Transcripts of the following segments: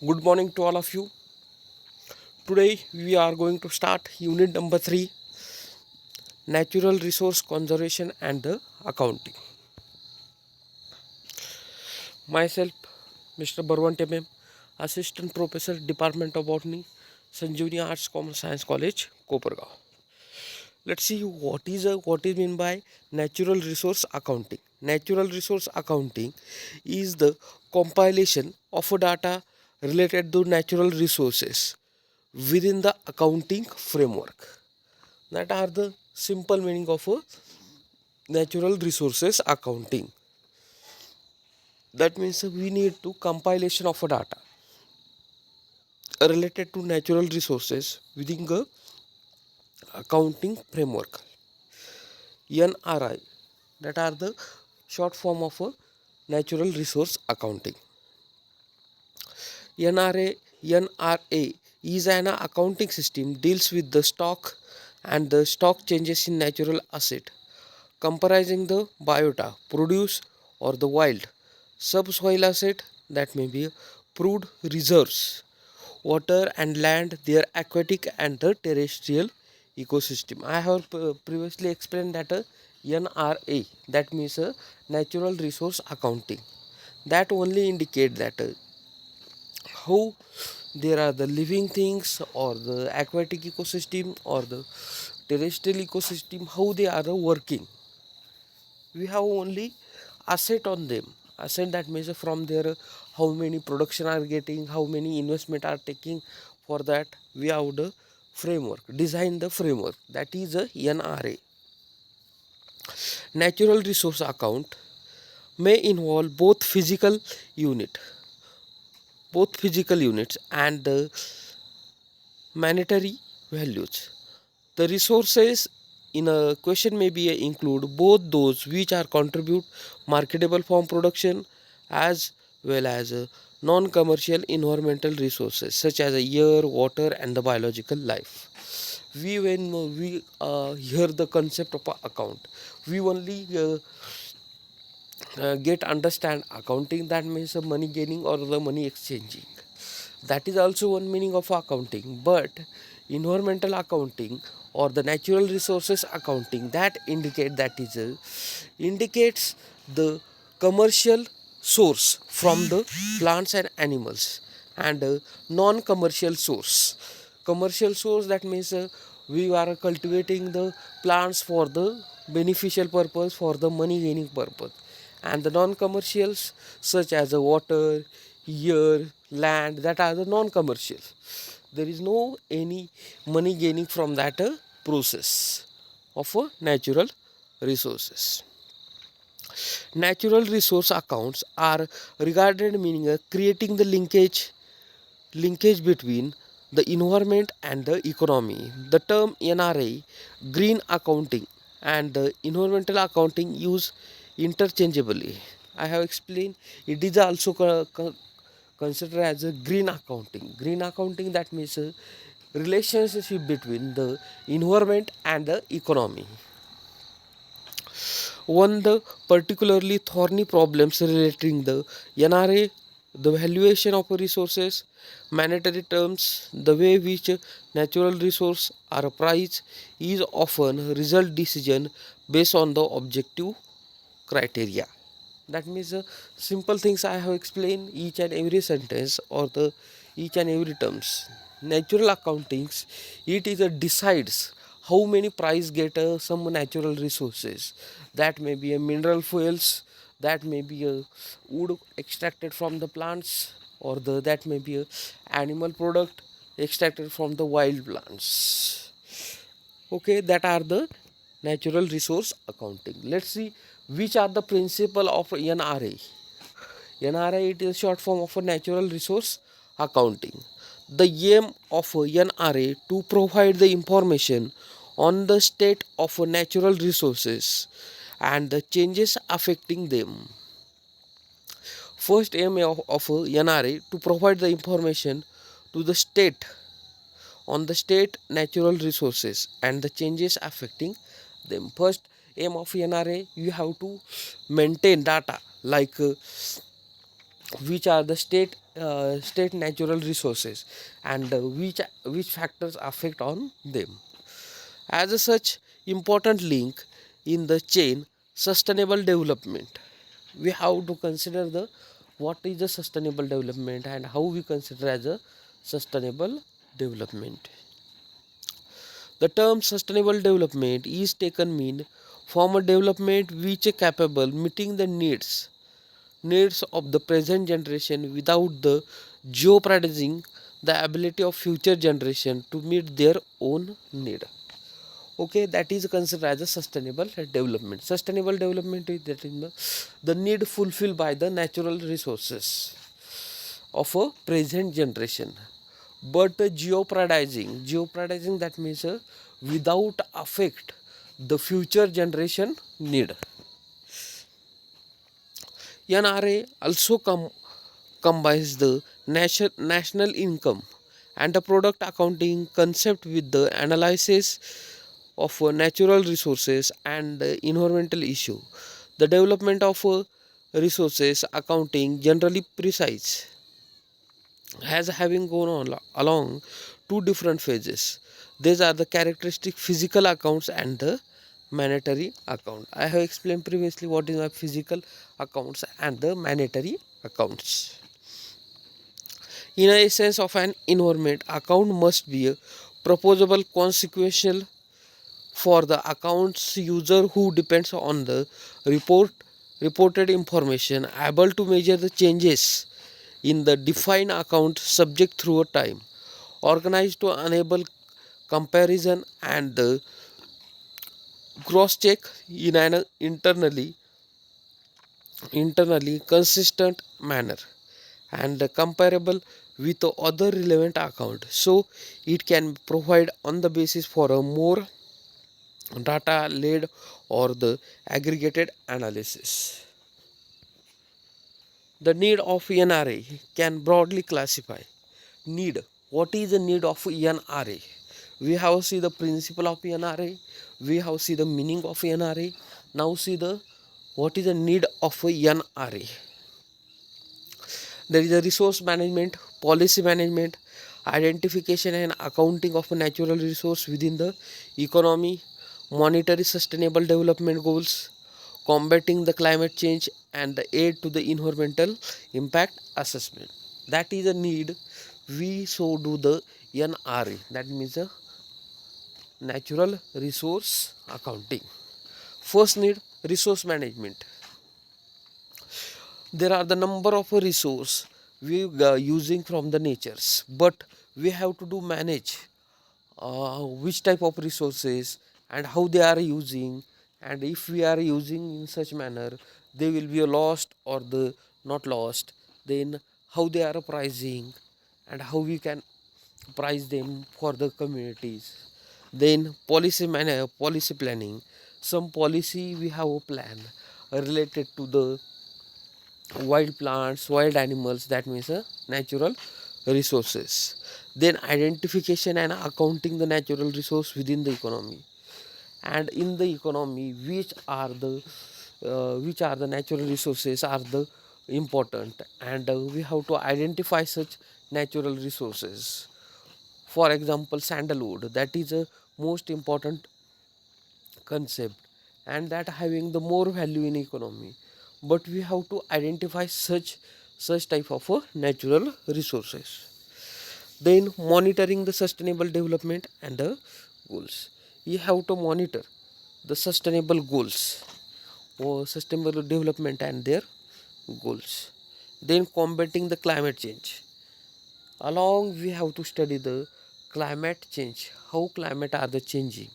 Good morning to all of you. Today we are going to start unit number 3, natural resource conservation and the accounting. Myself Mr. Barwan Temem, Assistant Professor, Department of Botany, Sanjeevani Arts Commerce Science College, Kopargaon. Let's see what is mean by natural resource accounting. Natural resource accounting is the compilation of data related to natural resources within the accounting framework. That are the simple meaning of a natural resources accounting. That means we need to compilation of a data related to natural resources within the accounting framework. NRI, that are the short form of a natural resource accounting. NRA is an accounting system deals with the stock and the stock changes in natural asset comprising the biota, produce or the wild, subsoil asset that may be proved reserves, water and land, their aquatic and the terrestrial ecosystem. I have previously explained that NRA, that means natural resource accounting, that only indicate that how there are the living things or the aquatic ecosystem or the terrestrial ecosystem, how they are working. We have only asset on them, asset that means from their how many production are getting, how many investment are taking. For that we have the framework, design the framework, that is a NRA. Natural resource account may involve unit both physical units and the monetary values. The resources in a question may be include both those which are contribute marketable farm production as well as non-commercial environmental resources such as air, water and the biological life. When we hear the concept of a account, we only get understand accounting, that means money gaining or the money exchanging. That is also one meaning of accounting. But environmental accounting or the natural resources accounting, that indicates the commercial source from the plants and animals, and non-commercial source. Commercial source, that means we are cultivating the plants for the beneficial purpose, for the money gaining purpose, and the non-commercials such as the water, air, land, that are the non-commercial. There is no any money gaining from that process of natural resources. Natural resource accounts are regarded meaning creating the linkage between the environment and the economy. The term NRA, green accounting, and the environmental accounting use interchangeably. I have explained it is also considered as a green accounting. Green accounting, that means a relationship between the environment and the economy. One the particularly thorny problems relating the NRA, the valuation of resources, monetary terms, the way which natural resource are priced is often result decision based on the objective criteria. That means simple things I have explained each and every sentence or the each and every terms. Natural accountings, it is a decides how many price get some natural resources. That may be a mineral fuels, that may be a wood extracted from the plants, or the that may be a animal product extracted from the wild plants. Okay, that are the natural resource accounting. Let's see which are the principle of NRA. NRA, it is a short form of a natural resource accounting. The aim of NRA to provide the information on the state of natural resources and the changes affecting them. First aim of NRA to provide the information to the state on the state natural resources and the changes affecting them. First aim of NRA, you have to maintain data like which are the state state natural resources and which factors affect on them. As a such important link in the chain sustainable development, we have to consider the what is the sustainable development and how we consider as a sustainable development. The term sustainable development is taken mean from a development which is capable meeting the needs of the present generation without the jeopardizing the ability of future generation to meet their own need. Okay, that is considered as a sustainable development. Sustainable development is that in the need fulfilled by the natural resources of a present generation, but jeopardizing that means without affect the future generation need. NRA also combines the national income and the product accounting concept with the analysis of natural resources and environmental issue. The development of resources accounting generally precise has having gone on along two different phases. These are the characteristic physical accounts and the monetary account. I have explained previously what is my physical accounts and the monetary accounts. In a essence of an environment, account must be a proposable consequential for the accounts user who depends on the reported information, able to measure the changes in the defined account subject through a time, organized to enable comparison and the cross check in an internally consistent manner and comparable with the other relevant account, so it can provide on the basis for a more data led or the aggregated analysis. The need of NRA can broadly classify need. What is the need of NRA? We have see the principle of NRA. We have see the meaning of NRA. Now see the what is the need of NRA. There is a resource management, policy management, identification and accounting of a natural resource within the economy, monetary sustainable development goals, combating the climate change and the aid to the environmental impact assessment. That is a need we so do the NRA. That means a natural resource accounting. First need resource management. There are the number of resource we using from the natures, but we have to do manage which type of resources and how they are using, and if we are using in such manner they will be lost or the not lost, then how they are pricing and how we can price them for the communities. Then policy planning, some policy we have a plan related to the wild plants, wild animals, that means natural resources. Then identification and accounting the natural resource within the economy, and in the economy which are the natural resources are the important, and we have to identify such natural resources. For example, sandalwood, that is a most important concept and that having the more value in economy, but we have to identify such type of natural resources. Then monitoring the sustainable development and the goals, you have to monitor the sustainable goals or sustainable development and their goals. Then combating the climate change, along we have to study the climate change, how climate are the changing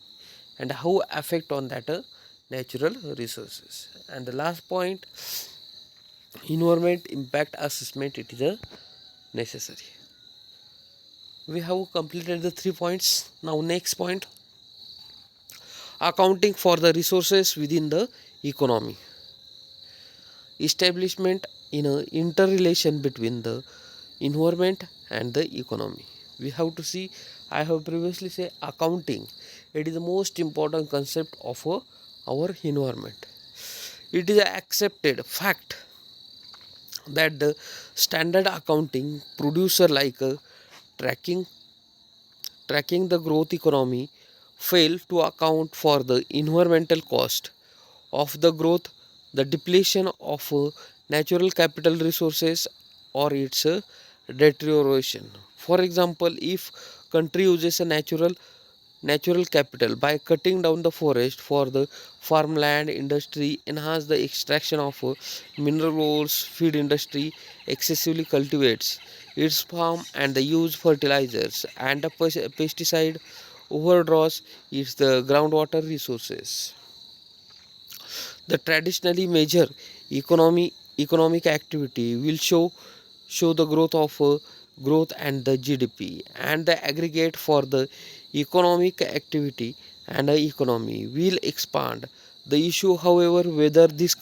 and how affect on that natural resources. And the last point, environment impact assessment, it is a necessary. We have completed the 3 points. Now next point, accounting for the resources within the economy, establishment in a interrelation between the environment and the economy. We have to see, I have previously said accounting, it is the most important concept of our environment. It is an accepted fact that the standard accounting producer like tracking tracking the growth economy fail to account for the environmental cost of the growth, the depletion of natural capital resources, or its deterioration. For example, if country uses a natural capital by cutting down the forest for the farmland industry, enhance the extraction of minerals, feed industry excessively cultivates its farm and the use fertilizers and the pesticide overdraws its the groundwater resources. The traditionally major economy economic activity will show the growth and the GDP and the aggregate for the economic activity and the economy will expand. The issue, however, whether this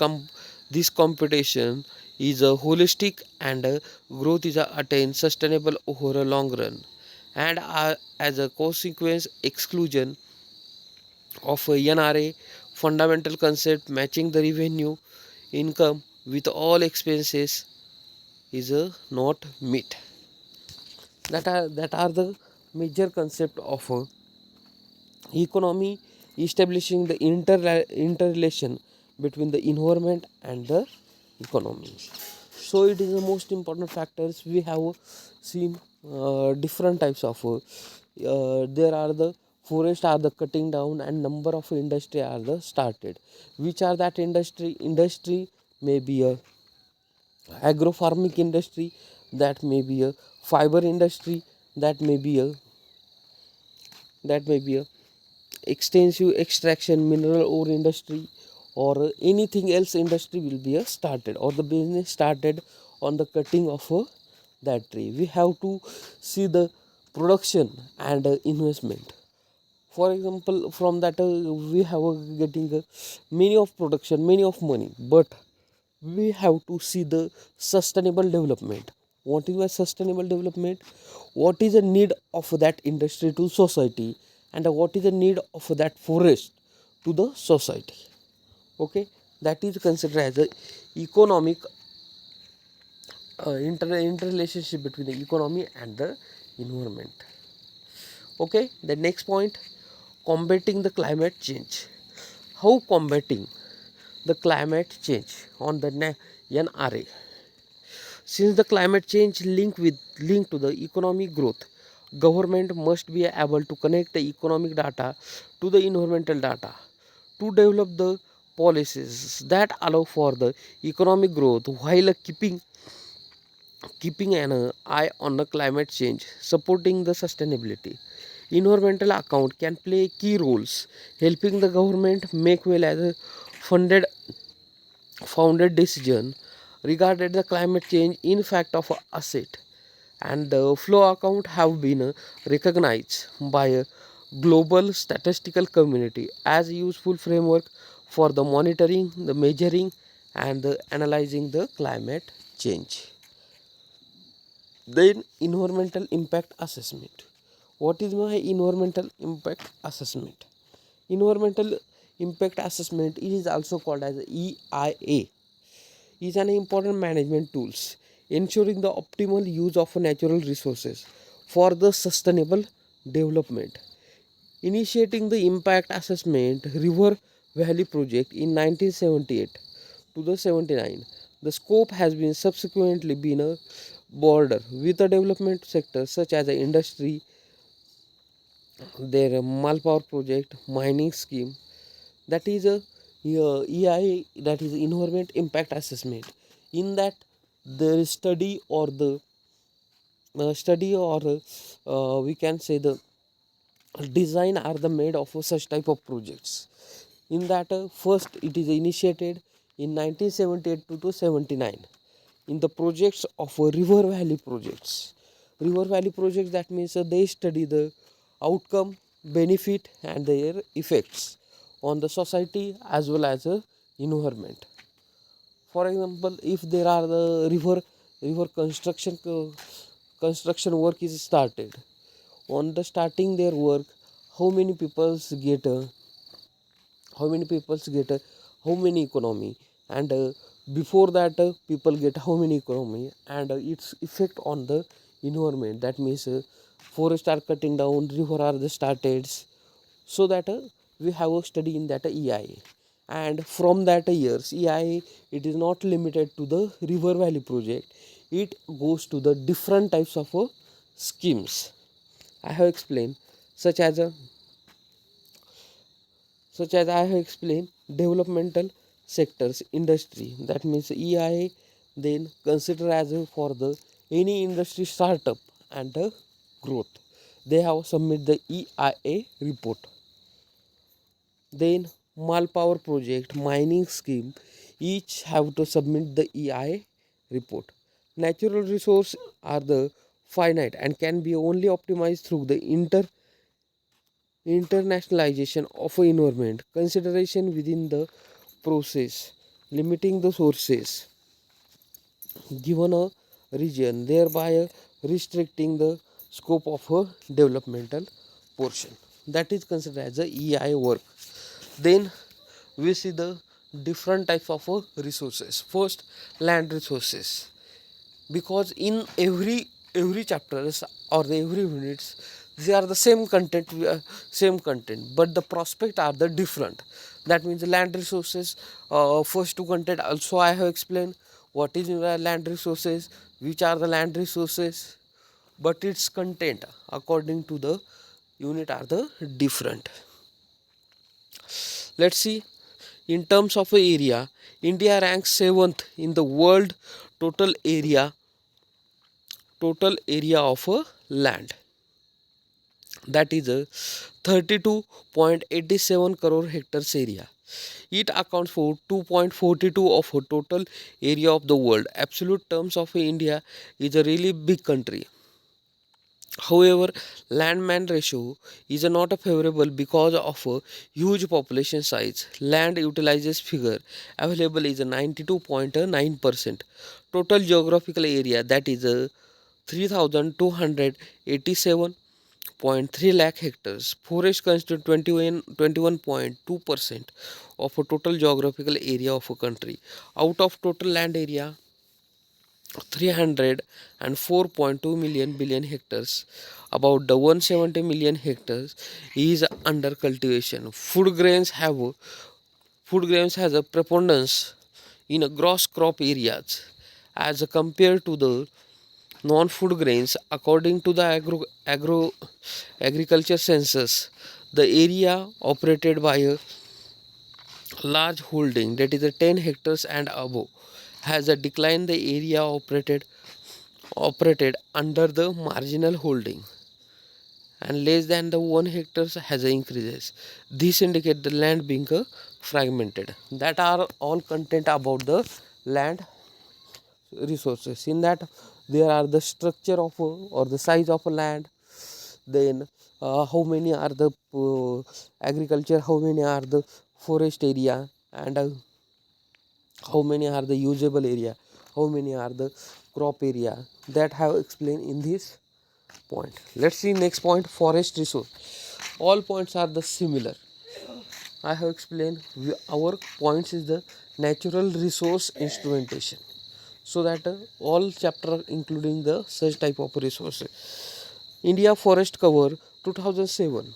computation is a holistic and growth is attained sustainable over a long run, and as a consequence exclusion of a NRA fundamental concept matching the revenue income with all expenses is not met. That are the major concept of economy establishing the interrelation between the environment and the economy. So it is the most important factors we have seen different types of there are the forest are the cutting down and number of industry are the started, which are that industry may be a agrofarmic industry, that may be a fiber industry, that may be a that may be a extensive extraction mineral ore industry, or anything else industry will be started, or the business started on the cutting of that tree. We have to see the production and investment. For example, from that we have getting many of production, many of money, but we have to see the sustainable development. What is my sustainable development? What is the need of that industry to society, and what is the need of that forest to the society? Okay, that is considered as a economic interrelationship between the economy and the environment. Okay, the next point, combating the climate change. How combating the climate change on the NRA? Since the climate change linked to the economic growth, government must be able to connect the economic data to the environmental data to develop the policies that allow for the economic growth while keeping an eye on the climate change, supporting the sustainability. Environmental account can play key roles, helping the government make well as a funded founded decision regarding the climate change in fact of a asset, and the flow account have been recognized by a global statistical community as a useful framework for the monitoring, the measuring, and the analyzing the climate change. Then environmental impact assessment. What is my environmental impact assessment? Environmental impact assessment is also called as EIA, is an important management tools ensuring the optimal use of natural resources for the sustainable development. Initiating the impact assessment River Valley project in 1978 to the 79, the scope has been subsequently been a border with the development sector such as the industry, their Malpower project, mining scheme. That is a EIA, that is environment impact assessment. In that, there is study or we can say the design are the made of such type of projects. In that, first it is initiated in 1978 to 79 in the projects of river valley projects. River valley projects, that means they study the outcome, benefit, and their effects on the society as well as environment. For example, if there are the river construction work is started, on the starting their work, how many peoples get how many peoples get how many economy, and Before that, people get how many economy and its effect on the environment. That means forests are cutting down, river are the started, so that we have a study in that EIA. And from that years EIA, it is not limited to the river valley project, it goes to the different types of schemes. I have explained, such as I have explained, developmental sectors, industry. That means EIA then consider as for the any industry startup and growth. They have submit the EIA report. Then Malpower project, mining scheme, each have to submit the EIA report. Natural resource are the finite and can be only optimized through the internationalization of a environment consideration within the process, limiting the sources given a region, thereby restricting the scope of a developmental portion. That is considered as a EI work. Then we see the different types of resources. First, land resources, because in every chapters or the every units they are the same content, same content, but the prospect are the different. That means the land resources, first two content also I have explained what is land resources, which are the land resources, but its content according to the unit are the different. Let's see, in terms of area, India ranks 7th in the world total area of a land, that is a 32.87 crore hectares area. It accounts for 2.42 of a total area of the world. Absolute terms of India is a really big country. However, land-man ratio is not a favorable because of a huge population size. Land utilizes figure available is a 92.9%. Total geographical area, that is a 3,287.3 lakh hectares. Forest constitute 21.2% of a total geographical area of a country. Out of total land area, 304.2 million billion hectares, about the 170 million hectares is under cultivation. Food grains has a preponderance in a gross crop areas as compared to the non-food grains. According to the agriculture census, the area operated by a large holding, that is a 10 hectares and above, has a decline the area operated under the marginal holding, and less than the 1 hectares has a increases. This indicate the land being fragmented. That are all content about the land resources. In that there are the structure of or the size of a land, then how many are the agriculture, how many are the forest area, and how many are the usable area, how many are the crop area, that have explained in this point. Let's see next point, forest resource. All points are the similar. I have explained our points is the natural resource instrumentation, so that all chapter including the such type of resources. India forest cover 2007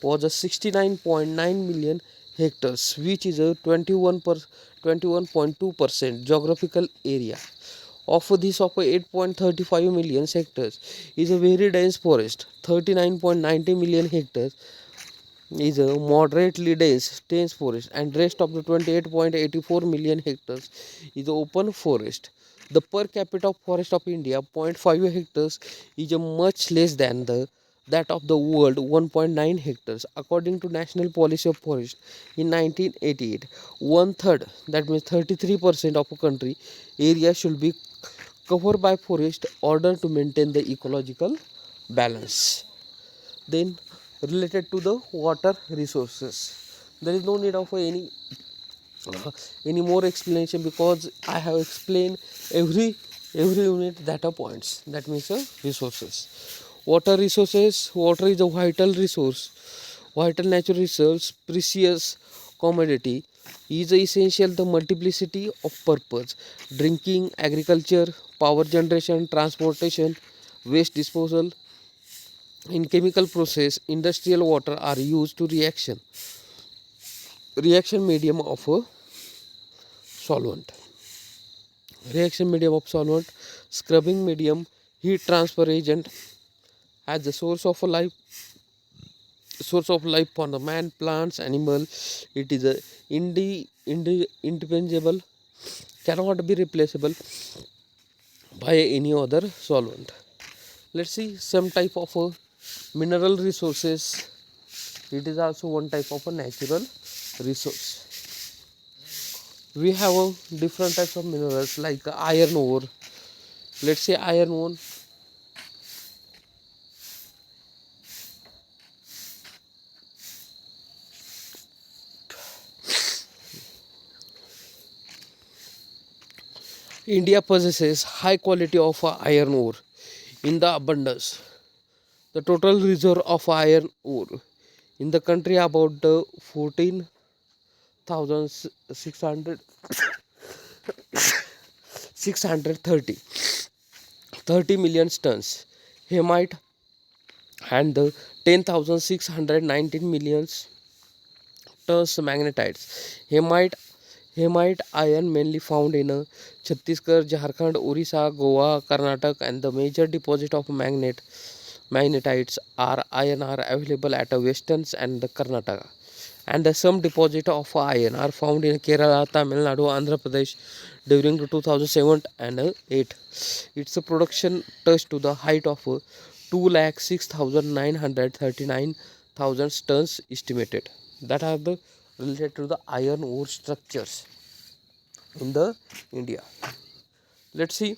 was a 69.9 million hectares, which is a 21.2% geographical area. Of this, of 8.35 million hectares is a very dense forest. 39.90 million hectares is a moderately dense forest, and rest of the 28.84 million hectares is open forest. The per capita forest of India, zero point 0.5 hectares, is a much less than the that of the world, 1.9 hectares. According to National Policy of Forest in 1988, one third, that means 33% of a country area should be covered by forest order to maintain the ecological balance. Then related to the water resources, there is no need of any more explanation, because I have explained every unit data points. That means resources. Water resources, water is a vital resource, vital natural resource, precious commodity is essential the multiplicity of purpose: drinking, agriculture, power generation, transportation, waste disposal. In chemical process, industrial water are used to reaction medium of a solvent. Reaction medium of solvent, scrubbing medium, heat transfer agent as the source of life for the man, plants, animal. It is a indispensable, cannot be replaceable by any other solvent. Let's see some type of mineral resources. It is also one type of a natural resource. We have different types of minerals like iron ore. Let's say iron ore. India possesses high quality of iron ore in the abundance. The total reserve of iron ore in the country about 14,600 30 million tons. Hematite and the 10,619 million tons magnetites. Hematite iron mainly found in Chhattisgarh, Jharkhand, Orissa, Goa, Karnataka, and the major deposit of magnetites are available at western and the Karnataka. And some deposit of iron are found in Kerala, Tamil Nadu, Andhra Pradesh during 2007 and 8. Its production touched to the height of 2,06,939,000 tons estimated. That are the related to the iron ore structures in the India. Let's see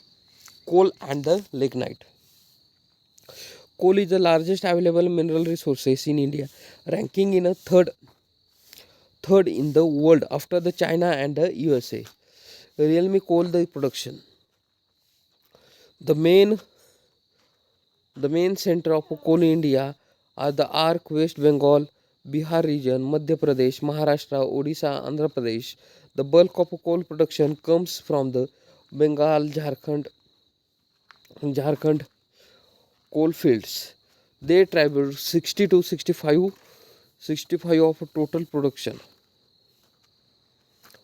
coal and the lignite. Coal is the largest available mineral resources in India, ranking in a third in the world after the China and the USA. Realme coal the production. The main the main center of coal in India are the Arc, West Bengal, Bihar region, Madhya Pradesh, Maharashtra, Odisha, Andhra Pradesh. The bulk of coal production comes from the Bengal, Jharkhand coal fields. They travel 60 to 65 of total production.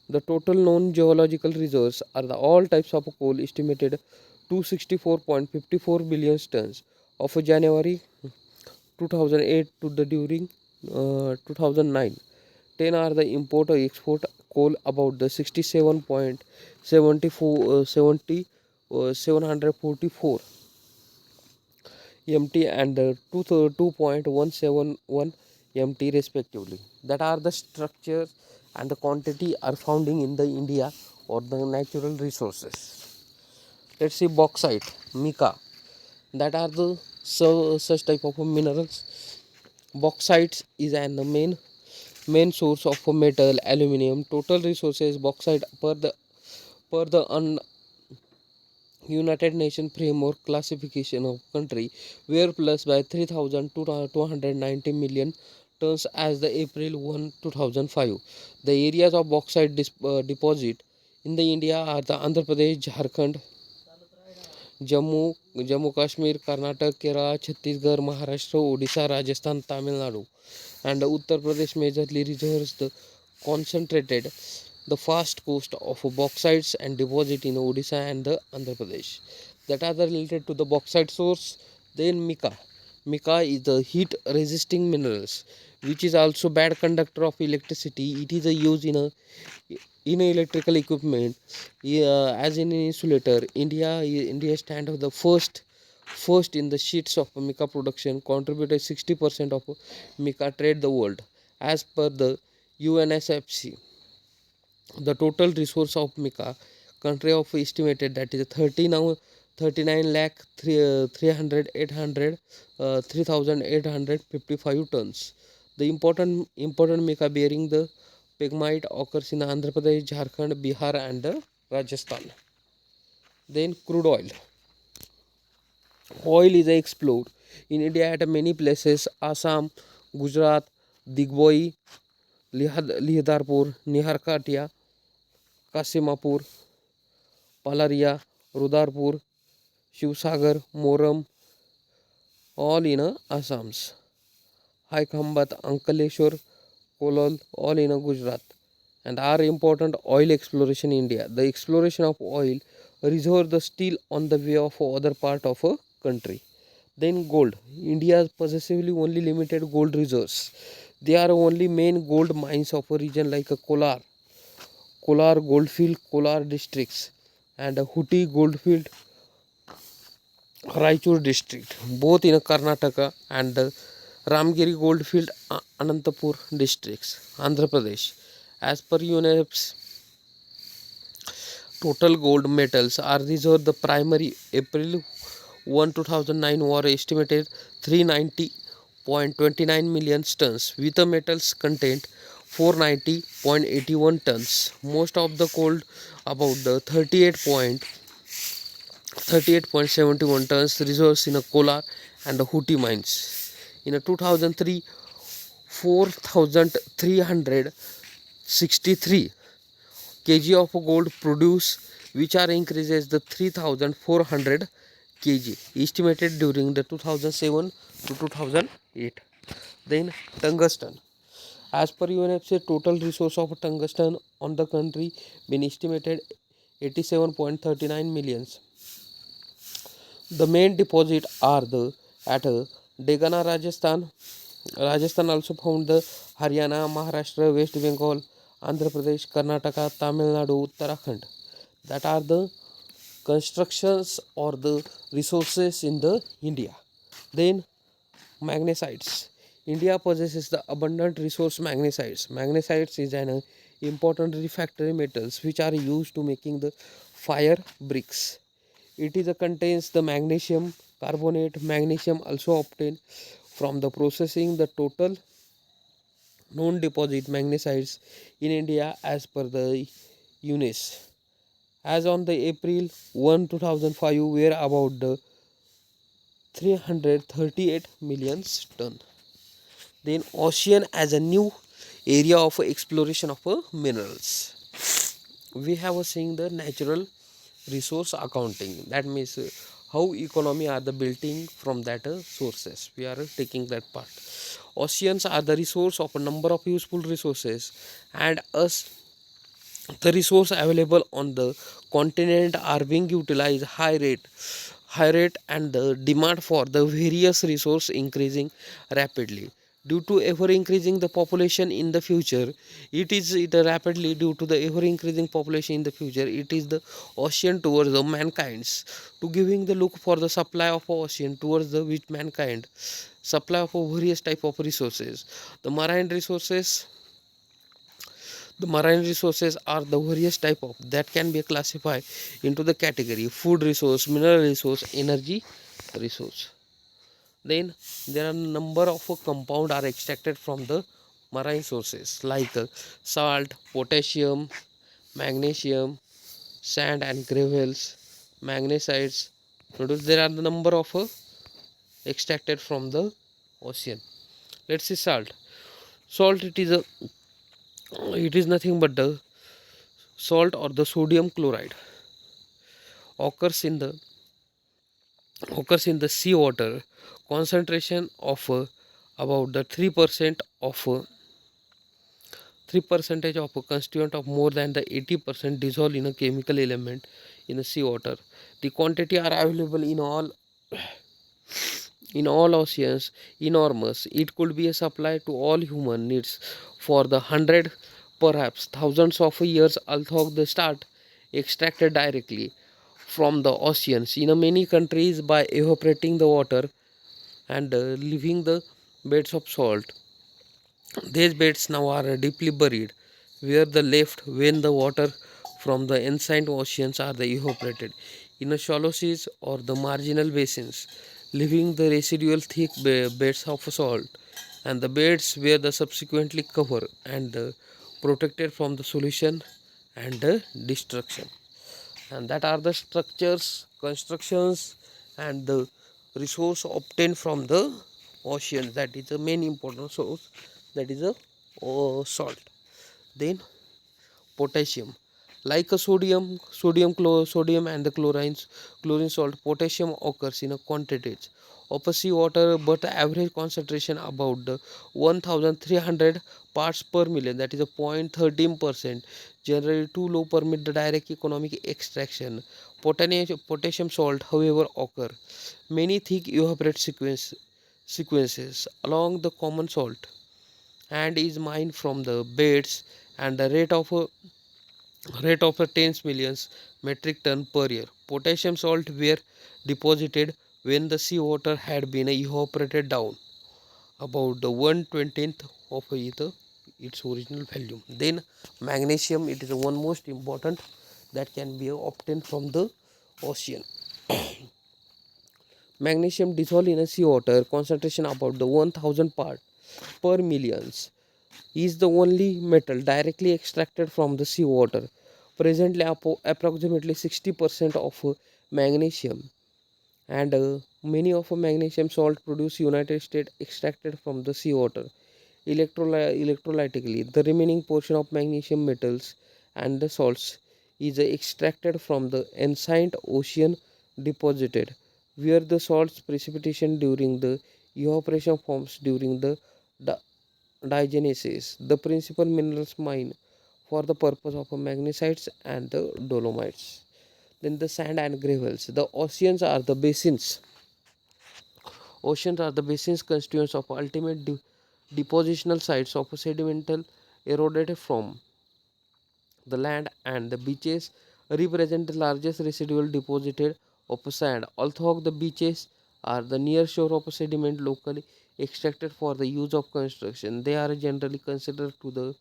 The total known geological reserves are the all types of coal estimated 264.54 billion tons of January 2008 to the during 2009. 10 are the import or export coal about the 744 MT and 2.171 MT respectively. That are the structure and the quantity are founding in the India or the natural resources. Let's see bauxite, mica. That are the such type of minerals. Bauxite is an the main source of metal, aluminium. Total resources bauxite per the United Nations framework classification of country were plus by 3,290 million tons as the April 1, 2005. The areas of bauxite deposit in the India are the Andhra Pradesh, Jharkhand, Jammu Kashmir, Karnataka, Kerala, Chhattisgarh, Maharashtra, Odisha, Rajasthan, Tamil Nadu, and Uttar Pradesh majorly reserves the concentrated the fast coast of bauxites and deposit in Odisha and the Andhra Pradesh. That are the related to the bauxite source. Then mica. Mica is the heat resisting minerals, which is also bad conductor of electricity. It is a use in electrical equipment as an insulator. India stand of the first in the sheets of mica production, contributed 60% of mica trade the world. As per the UNSFC, the total resource of mica country of estimated that is 39 lakh 3,855 tons. The important mica bearing the pegmite occurs in Andhra Pradesh, Jharkhand, Bihar, and Rajasthan. Then crude oil. Oil is explored in India at many places: Assam, Gujarat, Digboi, लिहदारपूर, निहारकाटिया, कासिमापूर, पलारिया, रुदारपूर, Shivsagar, Moram, all in Assam's. Haikhambat, Ankaleshwar, Kolol, all in Gujarat. And are important oil exploration in India. The exploration of oil reserve the still on the way of other part of a country. Then gold. India possessively only limited gold reserves. They are only main gold mines of a region like a Kolar Goldfield, Kolar districts, and a Huti Goldfield, Raichur district, both in Karnataka, and Ramgiri Goldfield, Anantapur districts, Andhra Pradesh. As per UNEP's total gold metals are reserved, the primary April 1, 2009 were estimated 390.29 million tons, with the metals content 490.81 tons. Most of the gold, about the 38.71 tons, reserves in a Kolar and a Hooty mines. In a 2003, 4,363 kg of gold produced, which are increases the 3,400 kg estimated during the 2007 to 2008. Then tungsten. As per UNFCA, total resource of tungsten on the country been estimated 87.39 millions. The main deposit are the at Degana, Rajasthan. Rajasthan also found the Haryana, Maharashtra, West Bengal, Andhra Pradesh, Karnataka, Tamil Nadu, Uttarakhand. That are the constructions or the resources in the India. Then magnesites. India possesses the abundant resource magnesites. Magnesites is an important refractory metals which are used to making the fire bricks. It is contains the magnesium carbonate. Magnesium also obtained from the processing the total known deposit magnesites in India as per the UNES. As on the April 1, 2005, were about the 338 million ton. Then ocean as a new area of exploration of minerals. We have seen the natural resource accounting. That means how economy are the building from that sources. We are taking that part. Oceans are the resource of a number of useful resources, and us the resource available on the continent are being utilized high rate, and the demand for the various resource increasing rapidly due to ever increasing the population in the future. It rapidly due to the ever increasing population in the future, it is the ocean towards the mankind's to giving the look for the supply of ocean towards the which mankind supply of various type of resources. The marine resources are the various type of that can be classified into the category food resource, mineral resource, energy resource. Then there are number of compound are extracted from the marine sources like salt, potassium, magnesium, sand and gravels, magnesites. Notice there are the number of extracted from the ocean. Let's see salt. Salt it is nothing but the salt or the sodium chloride occurs in the seawater. Concentration of about the 3% of 3% of a constituent of more than the 80% dissolved in a chemical element in the seawater. The quantity are available in all oceans enormous. It could be a supply to all human needs for the hundred, perhaps thousands of years, although they start extracted directly from the oceans in many countries by evaporating the water and leaving the beds of salt. These beds now are deeply buried, where the left when the water from the ancient oceans are the evaporated in the shallow seas or the marginal basins, leaving the residual thick beds of salt, and the beds were the subsequently covered and protected from the solution and destruction. And that are the structures, constructions, and the resource obtained from the ocean. That is the main important source, that is the salt. Then potassium, like a sodium and the chlorine salt. Potassium occurs in a quantities of a seawater, but the average concentration about the 1300 parts per million, that is a 0.13%, generally too low permit the direct economic extraction. Potassium salt however occur many thick evaporate sequences along the common salt and is mined from the beds and the rate of 10 millions metric ton per year. Potassium salt were deposited when the seawater had been evaporated down about the 1/20th of its original volume. Then magnesium, it is the one most important that can be obtained from the ocean. Magnesium dissolved in a seawater concentration about the 1000 part per millions is the only metal directly extracted from the seawater. Presently, approximately 60% of magnesium and many of magnesium salt produced United States extracted from the seawater. Electrolytically, the remaining portion of magnesium metals and the salts is extracted from the ancient ocean deposited, where the salts precipitation during the evaporation forms during the di- diagenesis, the principal minerals mine for the purpose of magnesites and the dolomites. Then the sand and gravels. The oceans are the basins constituents of ultimate depositional sites of sedimental eroded from the land, and the beaches represent the largest residual deposited of sand. Although the beaches are the near shore of sediment locally extracted for the use of construction, they are generally considered to the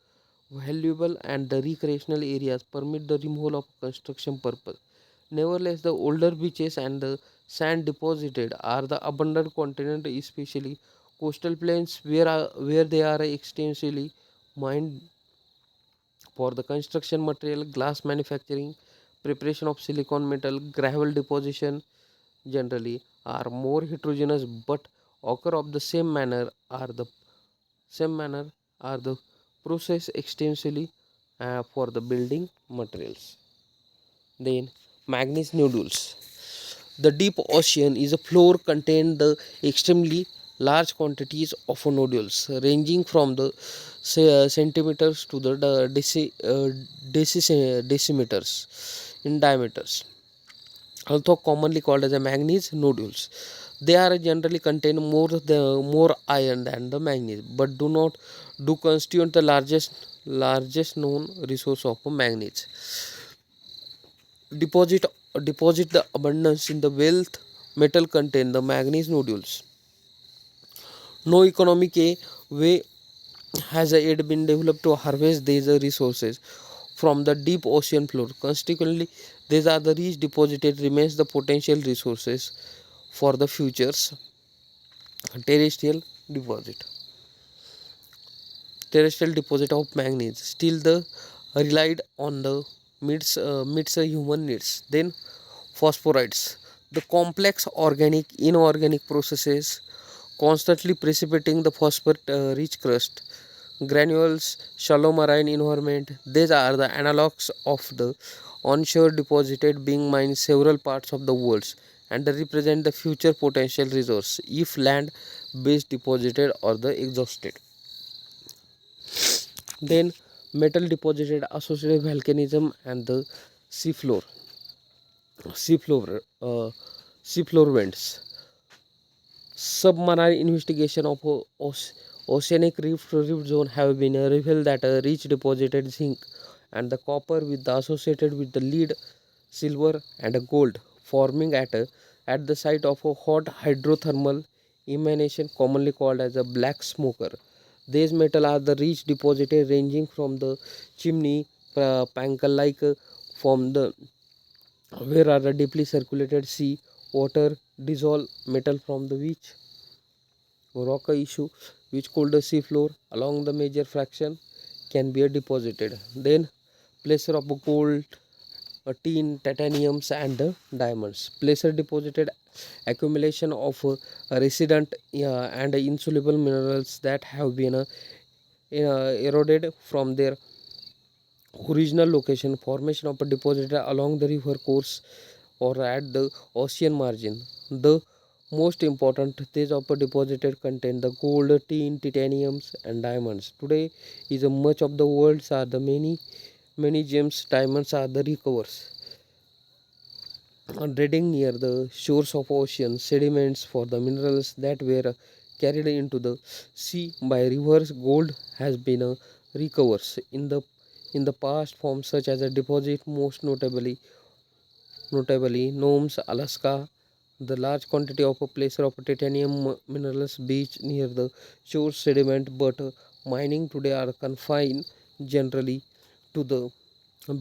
valuable and the recreational areas permit the removal of construction purpose. Nevertheless, the older beaches and the sand deposited are the abundant continent, especially coastal plains where they are extensively mined for the construction material, glass manufacturing, preparation of silicon metal, gravel deposition generally are more heterogeneous but occur of the same manner are the process extensively for the building materials. Then manganese nodules. The deep ocean is a floor contain the extremely large quantities of nodules ranging from the centimeters to the decimeters in diameters, although commonly called as a manganese nodules. They are generally contain more iron than the manganese, but do not do constitute the largest known resource of manganese. Deposit deposit the abundance in the wealth metal contain the manganese nodules. No economic way has yet been developed to harvest these resources from the deep ocean floor. Consequently, these are the rich deposited remains the potential resources for the futures terrestrial deposit. Terrestrial deposit of manganese still the relied on the meets human needs. Then phosphorides, the complex organic inorganic processes constantly precipitating the phosphate rich crust granules shallow marine environment. These are the analogs of the onshore deposited being mined several parts of the world and they represent the future potential resource if land based deposited or the exhausted. Then metal deposited associated volcanism and the seafloor seafloor uh, seafloor vents. Submarine investigation of oceanic rift zone have been revealed that a rich deposited zinc and the copper with the associated with the lead, silver and gold forming at the site of a hot hydrothermal emanation commonly called as a black smoker. These metals are the rich deposited ranging from the chimney pancal like from the where are the deeply circulated sea water dissolve metal from the which rock issue which cooled the sea floor along the major fraction can be deposited. Then placer of gold, tin, titaniums and diamonds. Placer deposited accumulation of resident and insoluble minerals that have been eroded from their original location. Formation of a deposit along the river course or at the ocean margin. The most important stage of a deposit contain the gold, tin, titaniums, and diamonds. Today is a much of the world's are the many gems, diamonds are the recovers. Reading near the shores of ocean sediments for the minerals that were carried into the sea by rivers. Gold has been a recovers in the past forms such as a deposit, most notably Nomes, Alaska. The large quantity of a placer of titanium minerals beach near the shore sediment, but mining today are confined generally to the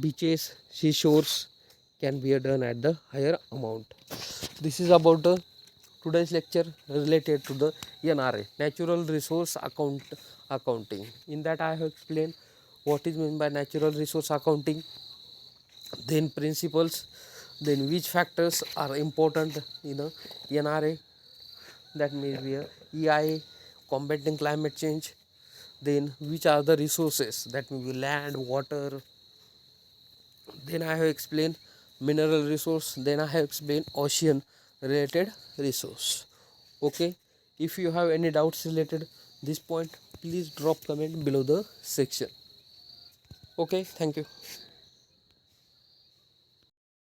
beaches. Seashores can be done at the higher amount. This is about the today's lecture related to the NRA, Natural Resource Accounting. In that I have explained what is meant by natural resource accounting, then principles, then which factors are important in a NRA, that may be a EIA, combating climate change, then which are the resources, that may be land, water, then I have explained mineral resource, then I have explained ocean related resource. Okay, if you have any doubts related this point, please drop comment below the section. Okay, thank you.